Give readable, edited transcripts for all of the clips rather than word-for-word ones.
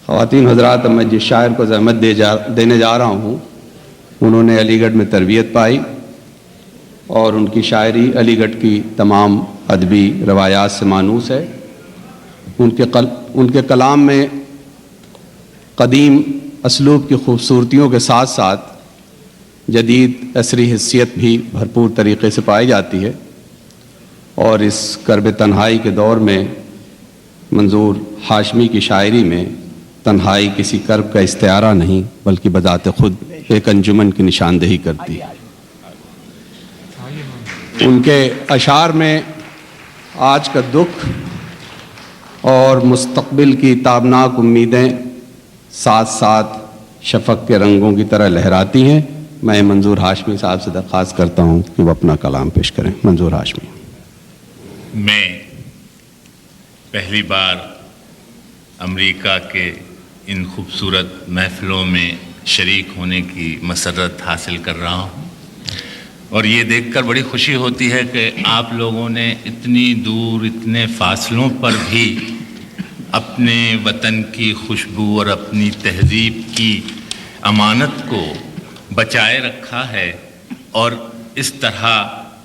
خواتین حضرات، اب میں جس شاعر کو زحمت دینے جا رہا ہوں انہوں نے علی گڑھ میں تربیت پائی اور ان کی شاعری علی گڑھ کی تمام ادبی روایات سے مانوس ہے۔ ان کے کلام میں قدیم اسلوب کی خوبصورتیوں کے ساتھ ساتھ جدید عصری حیثیت بھی بھرپور طریقے سے پائی جاتی ہے، اور اس کرب تنہائی کے دور میں منظور ہاشمی کی شاعری میں تنہائی کسی کرب کا استعارہ نہیں بلکہ بذات خود ایک انجمن کی نشاندہی کرتی ہے۔ ان کے اشعار میں آج کا دکھ اور مستقبل کی تابناک امیدیں ساتھ ساتھ شفق کے رنگوں کی طرح لہراتی ہیں۔ میں منظور ہاشمی صاحب سے درخواست کرتا ہوں کہ وہ اپنا کلام پیش کریں۔ منظور ہاشمی۔ میں پہلی بار امریکہ کے ان خوبصورت محفلوں میں شریک ہونے کی مسرت حاصل کر رہا ہوں، اور یہ دیکھ کر بڑی خوشی ہوتی ہے کہ آپ لوگوں نے اتنی دور اتنے فاصلوں پر بھی اپنے وطن کی خوشبو اور اپنی تہذیب کی امانت کو بچائے رکھا ہے، اور اس طرح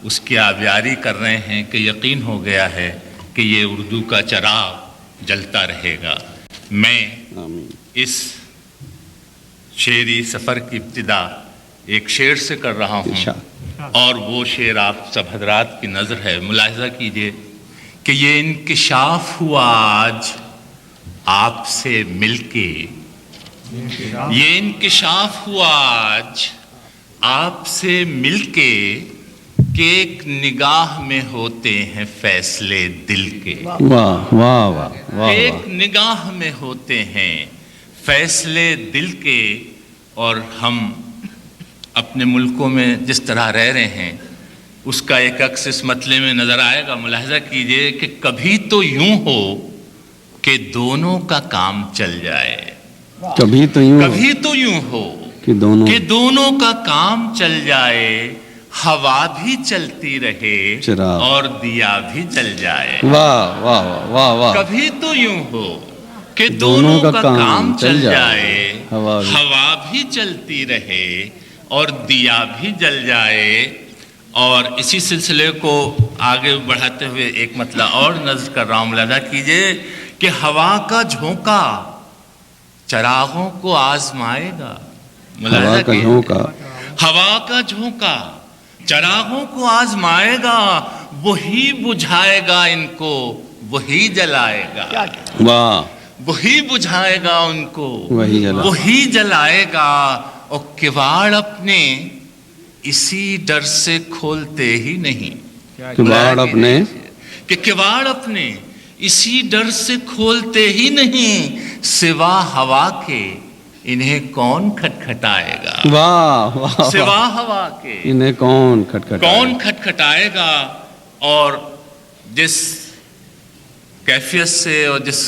اس کی آبیاری کر رہے ہیں کہ یقین ہو گیا ہے کہ یہ اردو کا چراغ جلتا رہے گا۔ میں اس شعری سفر کی ابتدا ایک شعر سے کر رہا ہوں، اور وہ شعر آپ سب حضرات کی نظر ہے۔ ملاحظہ کیجئے کہ یہ انکشاف ہوا آج آپ سے مل کے، یہ انکشاف ہوا آج آپ سے مل کے، کہ ایک نگاہ میں ہوتے ہیں فیصلے دل کے۔ واہ واہ واہ واہ۔ ایک نگاہ میں ہوتے ہیں فیصلے دل کے، اور ہم اپنے ملکوں میں جس طرح رہ رہے ہیں اس کا ایک عکس اس مطلع میں نظر آئے گا۔ ملاحظہ کیجئے کہ کبھی تو یوں ہو کہ دونوں کا کام چل جائے، کبھی تو یوں ہو کہ دونوں کا کام چل جائے، ہوا بھی چلتی رہے اور دیا بھی جل جائے۔ واہ واہ واہ واہ۔ کبھی تو یوں ہو کہ دونوں کا کام چل جائے، ہوا بھی چلتی رہے اور دیا بھی جل جائے۔ اور اسی سلسلے کو آگے بڑھاتے ہوئے ایک مطلع اور نظر کر رہا ہوں۔ ملاحظہ کیجئے کہ ہوا کا جھونکا چراغوں کو آزمائے گا۔ ہوا کا جھونکا، ہوا کا جھونکا چراغوں کو آزمائے گا، وہی بجھائے گا ان کو، وہی جلائے گا۔ واہ۔ وہی بجھائے گا ان کو، وہی جلائے گا۔ اور کواڑ اپنے اسی ڈر سے کھولتے ہی نہیں، کواڑ اپنے اسی ڈر سے کھولتے ہی نہیں، سوا ہوا کے انہیں کون کھٹکھٹائے گا۔ واہ واہ۔ سوا ہوا کے انہیں کون کھٹکھٹائے گا۔ اور جس کیفیت سے اور جس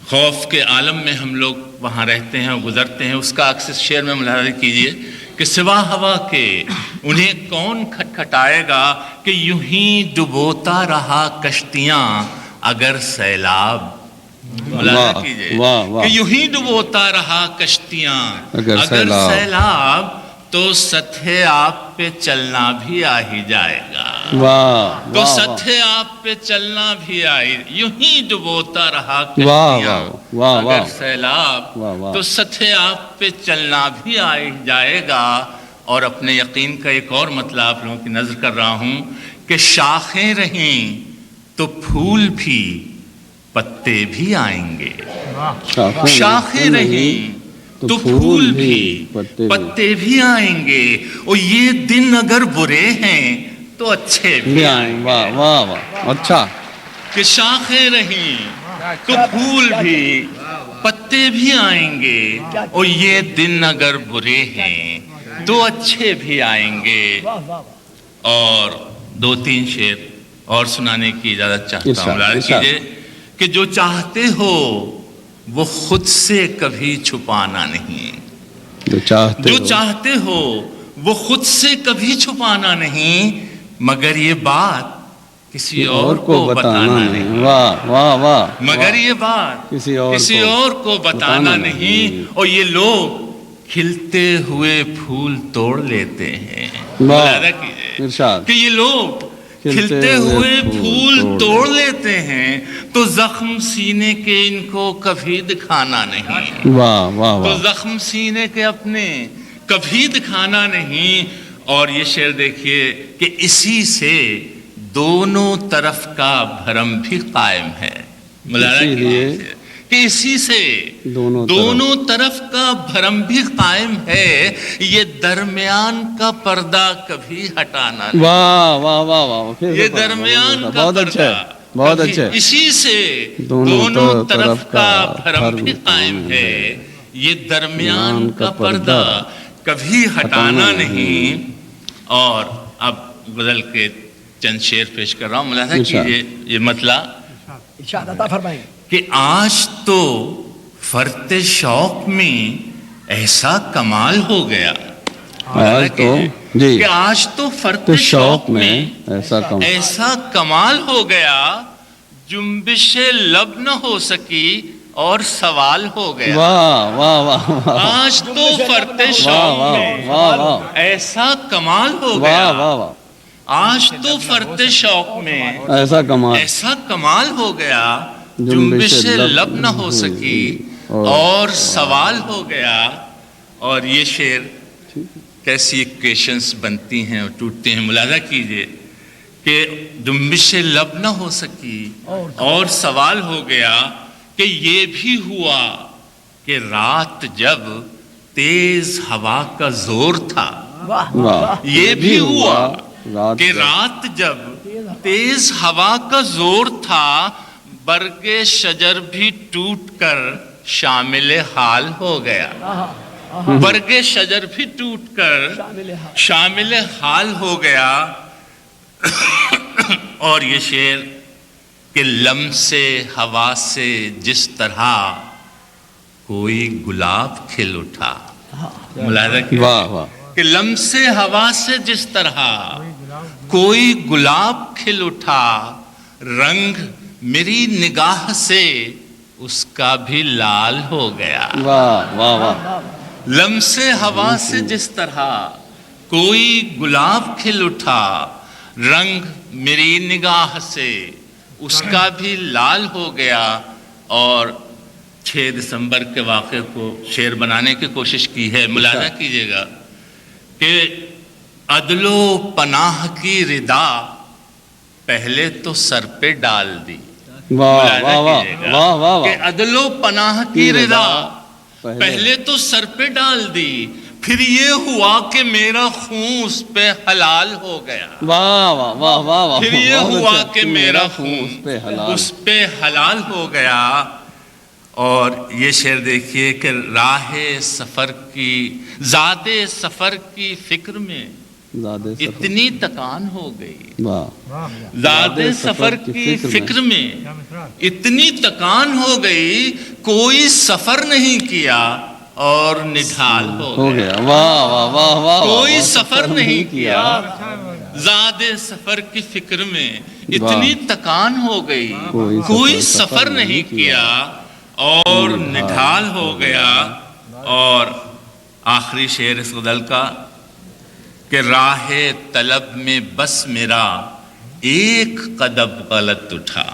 خوف کے عالم میں ہم لوگ وہاں رہتے ہیں اور گزرتے ہیں، اس کا عکس اس شعر میں ملاحظہ کیجئے کہ سوا ہوا کے انہیں کون کھٹکھٹائے گا، کہ یوں ہی ڈبوتا رہا کشتیاں اگر سیلاب۔ ملاحظہ کیجئے کہ یوں ہی ڈبوتا رہا کشتیاں اگر سیلاب، تو سطح آپ پہ چلنا بھی آ ہی جائے گا۔ تو سطح آپ پہ چلنا بھی یوں ہی ڈبوتا رہا کشتیاں اگر سیلاب، تو سطح آپ پہ چلنا بھی آ ہی جائے گا۔ اور اپنے یقین کا ایک اور مطلب آپ لوگوں کی نظر کر رہا ہوں کہ شاخیں رہیں تو پھول بھی پتے بھی آئیں گے۔ شاخیں رہیں تو پھول بھی پتے بھی آئیں گے، اور یہ دن اگر برے ہیں تو اچھے بھی آئیں گے۔ واہ واہ۔ اچھا، کہ شاخیں رہیں تو پھول بھی پتے بھی آئیں گے، اور یہ دن اگر برے ہیں تو اچھے بھی آئیں گے۔ اور دو تین شعر اور سنانے کی اجازت چاہتا ہوں۔ ملاحظہ کیجئے کہ جو چاہتے ہو وہ خود سے کبھی چھپانا نہیں، جو چاہتے ہو وہ خود سے کبھی چھپانا نہیں، مگر یہ بات کسی اور کو بتانا نہیں، واہ واہ واہ، مگر یہ بات کسی اور کو بتانا نہیں، اور یہ لوگ کھلتے ہوئے پھول توڑ لیتے ہیں۔ ملاحظہ کیجئے ارشاد، کہ یہ لوگ کھلتے ہوئے پھول توڑ لیتے ہیں، تو زخم سینے کے ان کو کبھی دکھانا نہیں، واہ واہ تو واہ، زخم سینے کے اپنے کبھی دکھانا نہیں۔ اور یہ شعر دیکھیے کہ اسی سے دونوں طرف کا بھرم بھی قائم ہے۔ ملاحظہ کیجئے کہ اسی سے دونوں طرف کا بھرم بھی قائم ہے، یہ درمیان کا پردہ کبھی ہٹانا نہیں، واہ واہ واہ واہ، یہ درمیان کا بہت اچھا پردہ ہے، بہت اچھا ہے، اسی سے دونوں طرف کا بھرم بھی قائم ہے، یہ درمیان کا پردہ کبھی ہٹانا نہیں۔ اور اب غزل کے چند شعر پیش کر رہا ہوں، ملاحظہ کیجئے یہ مطلع ارشاد عطا فرمائیں کہ آج تو فرط شوق میں ایسا کمال ہو گیا، آج تو جی کہ آج تو فرط شوق میں ایسا کمال ہو گیا، جنبش لب نہ ہو سکی اور سوال ہو گیا۔ واہ واہ واہ، آج تو فرط شوق میں واہ واہ، ایسا کمال ہو واہ گیا، واہ واہ، آج تو فرط شوق میں ایسا کمال، ایسا کمال ہو گیا، جنبش لب نہ ہو سکی اور سوال ہو گیا۔ اور یہ شعر کیسی ایکویشنز بنتی ہیں اور ٹوٹتے ہیں، ملاحظہ کیجئے کہ جنبش لب نہ ہو سکی اور سوال ہو گیا، کہ یہ بھی ہوا کہ رات جب تیز ہوا کا زور تھا، یہ بھی ہوا کہ رات جب تیز ہوا کا زور تھا، برگ شجر بھی ٹوٹ کر شامل حال ہو گیا، برگ شجر بھی ٹوٹ کر شامل حال ہو گیا۔ اور یہ شعر کہ لمس ہوا سے جس طرح کوئی گلاب کھل اٹھا، ملاحظہ کیجئے واہ واہ، کہ لمس ہوا سے جس طرح کوئی گلاب کھل اٹھا، رنگ میری نگاہ سے اس کا بھی لال ہو گیا۔ واہ واہ واہ، لمس ہوا سے جس طرح کوئی گلاب کھل اٹھا، رنگ میری نگاہ سے اس کا بھی لال ہو گیا۔ اور 6 دسمبر کے واقعے کو شعر بنانے کی کوشش کی ہے، ملاحظہ کیجئے گا کہ عدل و پناہ کی ردا پہلے تو سر پہ ڈال دی، واہ واہ واہ، واہ واہ کہ واہ، عدل و پناہ کی ردا پہلے تو سر پہ ڈال دی، پھر یہ ہوا کہ میرا خون اس پہ حلال ہو گیا، واہ واہ واہ واہ، پھر یہ ہوا کہ میرا خون اس پہ حلال ہو گیا۔ اور یہ شعر دیکھیے کہ راہ سفر کی زاد سفر کی فکر میں اتنی تکان ہو گئی، زاد سفر کی فکر میں اتنی تکان ہو گئی، کوئی سفر نہیں کیا اور نڈھال ہو گیا، واہ واہ واہ واہ، کوئی سفر نہیں کیا، زاد سفر کی فکر میں اتنی تکان ہو گئی، کوئی سفر نہیں کیا اور نڈھال ہو گیا۔ اور آخری شعر اس غزل کا کہ راہ طلب میں بس میرا ایک قدم غلط اٹھا،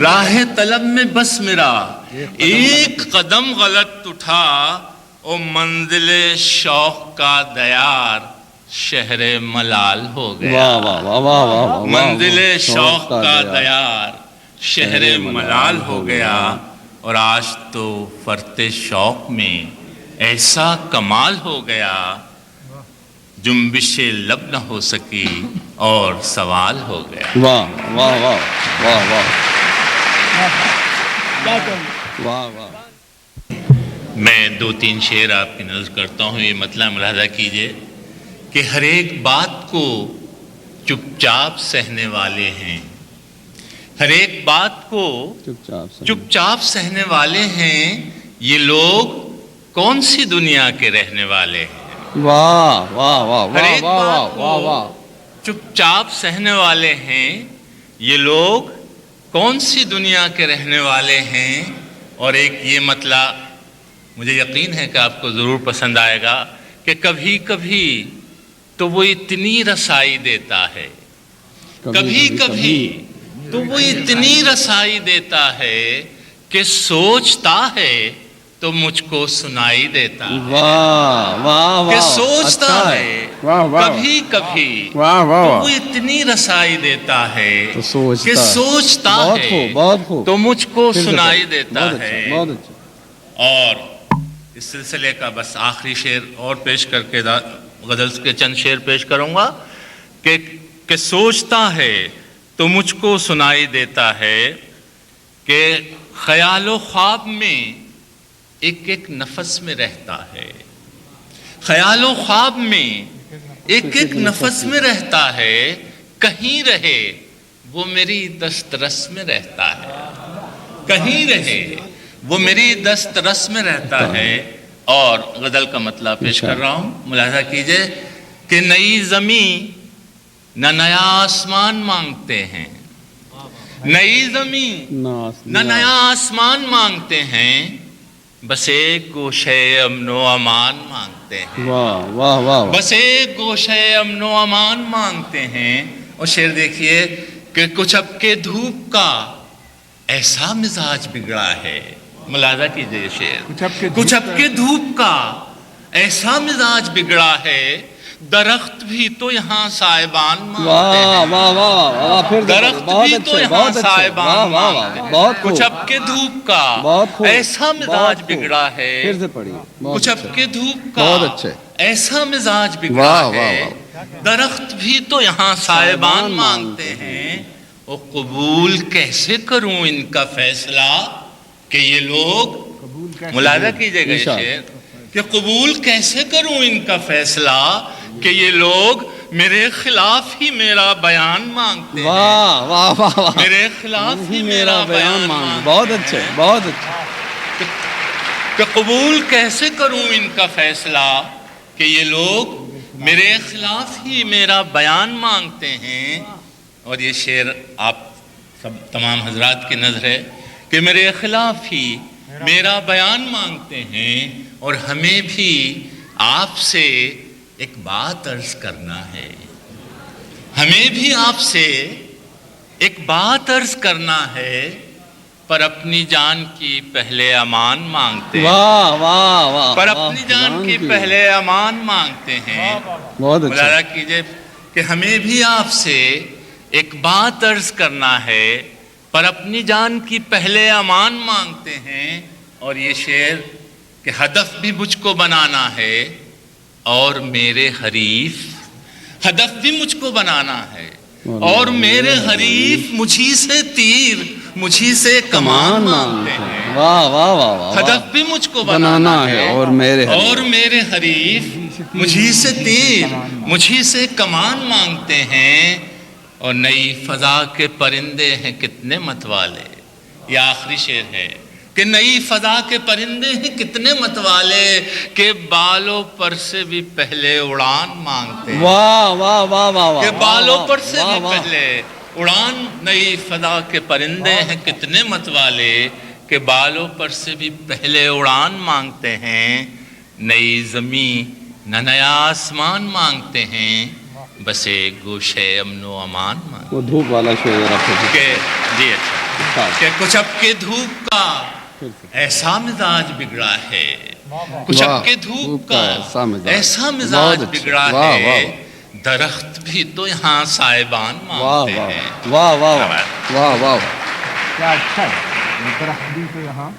راہ طلب میں بس میرا ایک قدم غلط اٹھا، او منزل شوق کا دیار شہر ملال ہو گیا، منزل شوق کا دیار شہر ملال ہو گیا۔ اور آج تو فرط شوق میں ایسا کمال ہو گیا، جنبش لب نہ ہو سکی اور سوال ہو گیا۔ واہ واہ واہ واہ واہ واہ، میں 2-3 شعر آپ کی نظر کرتا ہوں، یہ مطلب ملاحظہ کیجئے کہ ہر ایک بات کو چپ چاپ سہنے والے ہیں، ہر ایک بات کو چپ چاپ سہنے والے ہیں، یہ لوگ کون سی دنیا کے رہنے والے ہیں؟ واہ واہ واہ ہر ایک واہ بات واہ واہ، چپ چاپ سہنے والے ہیں، یہ لوگ کون سی دنیا کے رہنے والے ہیں؟ اور ایک یہ مطلع مجھے یقین ہے کہ آپ کو ضرور پسند آئے گا کہ کبھی کبھی تو وہ اتنی رسائی دیتا ہے، کبھی کبھی تو وہ اتنی رسائی دیتا ہے کہ سوچتا ہے تو مجھ کو سنائی دیتا ہے، واہ واہ واہ، کہ سوچتا اچھا ہے واہ واہ، کبھی کبھی واہ تو واہ، وہ اتنی رسائی دیتا ہے تو سوچتا کہ ہے۔ سوچتا بہت ہے خوب، بہت خوب، تو مجھ کو پھر سے سنائی پڑھیں۔ دیتا بہت ہے۔ اچھا، بہت اچھا۔ اور اس سلسلے کا بس آخری شعر اور پیش کر کے غزل کے چند شعر پیش کروں گا کہ سوچتا ہے تو مجھ کو سنائی دیتا ہے، کہ خیال و خواب میں ایک ایک نفس میں رہتا ہے، خیال و خواب میں ایک ایک نفس میں رہتا ہے، کہیں رہے وہ میری دسترس میں رہتا ہے، کہیں رہے وہ میری دسترس میں رہتا ہے۔ اور غزل کا مطلب پیش کر رہا ہوں، ملاحظہ کیجئے کہ نئی زمین نہ نیا آسمان مانگتے ہیں، نئی زمین نہ نیا آسمان مانگتے ہیں، بس ایک گوشے امن و امان مانگتے ہیں، واہ واہ واہ، بس ایک گوشے امن و امان مانگتے ہیں۔ اور شعر دیکھیے کہ کچھ اب کے دھوپ کا ایسا مزاج بگڑا ہے، ملاحظہ کیجئے یہ شعر، کچھ اب کے دھوپ کا ایسا مزاج بگڑا ہے، درخت بھی تو یہاں سائبان مانگتے ہیں، واہ واہ واہ واہ، پھر سے درخت بہت بھی تو اچھے، یہاں بہت اچھے، واہ سائبان واہ مانگتے واہ، ہیں، بہت خوب، کچھ اب کے دھوپ کا بہت خوب، ایسا مزاج بہت خوب، بگڑا ہے، پھر سے پڑھیے، بہت کچھ اب اچھا، کے دھوپ کا بہت اچھے، ایسا مزاج بگڑا واہ واہ ہے، درخت بھی تو یہاں سائبان مانگتے ہیں، اور قبول کیسے کروں ان کا فیصلہ کہ یہ لوگ، ملاحظہ کیجئے گا یہ شعر، کہ قبول کیسے کروں ان کا فیصلہ کہ یہ لوگ میرے خلاف ہی میرا بیان مانگتے ہیں، واہ واہ واہ واہ، میرے خلاف ہی میرا بیان مانگتے بہت ہیں، اچھے، بہت اچھے، کہ قبول کیسے کروں ان کا فیصلہ کہ یہ لوگ میرے خلاف ہی میرا بیان مانگتے ہیں۔ اور یہ شعر آپ سب تمام حضرات کی نظر ہے کہ میرے خلاف ہی میرا بیان مانگتے ہیں، اور ہمیں بھی آپ سے ایک بات عرض کرنا ہے، ہمیں بھی آپ سے ایک بات عرض کرنا ہے، پر اپنی جان کی پہلے امان مانگتے ہیں، واہ واہ واہ، پر اپنی جان کی پہلے امان مانگتے ہیں۔ بہت اچھا، ملاحظہ کیجئے کہ ہمیں بھی آپ سے ایک بات عرض کرنا ہے، پر اپنی جان کی پہلے امان مانگتے ہیں۔ اور یہ شعر کہ ہدف بھی مجھ کو بنانا ہے، اور میرے حریف، ہدف بھی مجھ کو بنانا ہے، اور میرے حریف مجھی سے تیر، مجھی سے کمان مانگتے ہیں۔ واہ واہ واہ واہ، ہدف بھی مجھ کو بنانا ہے، اور میرے حریف مجھی سے تیر، مجھی سے کمان مانگتے ہیں۔ اور نئی فضا کے پرندے ہیں کتنے متوالے، یہ آخری شعر ہے کہ نئی فضا کے پرندے ہیں کتنے متوالے، کہ بالوں پر سے بھی پہلے اڑان مانگتے ہیں، واہ واہ واہ واہ، کہ بالوں پر سے بھی پہلے اڑان، نئی فضا کے پرندے ہیں کتنے متوالے، کہ بالوں پر سے بھی پہلے اڑان مانگتے ہیں۔ نئی زمین نہ نیا آسمان مانگتے ہیں، بس ایک گوشے امن و امان مانگتے وہ دھوپ والا شعر ذرا پھر سے، ہیں۔ جی اچھا، کہ کچھ اب کے دھوپ کا ایسا مزاج بگڑا ہے، کچھ اب کے دھوپ کا ایسا مزاج بگڑا ہے، درخت بھی تو یہاں سائبان مانگتے ہیں۔ واہ واہ واہ واہ واہ، کیا اچھا ہے، درخت بھی تو یہاں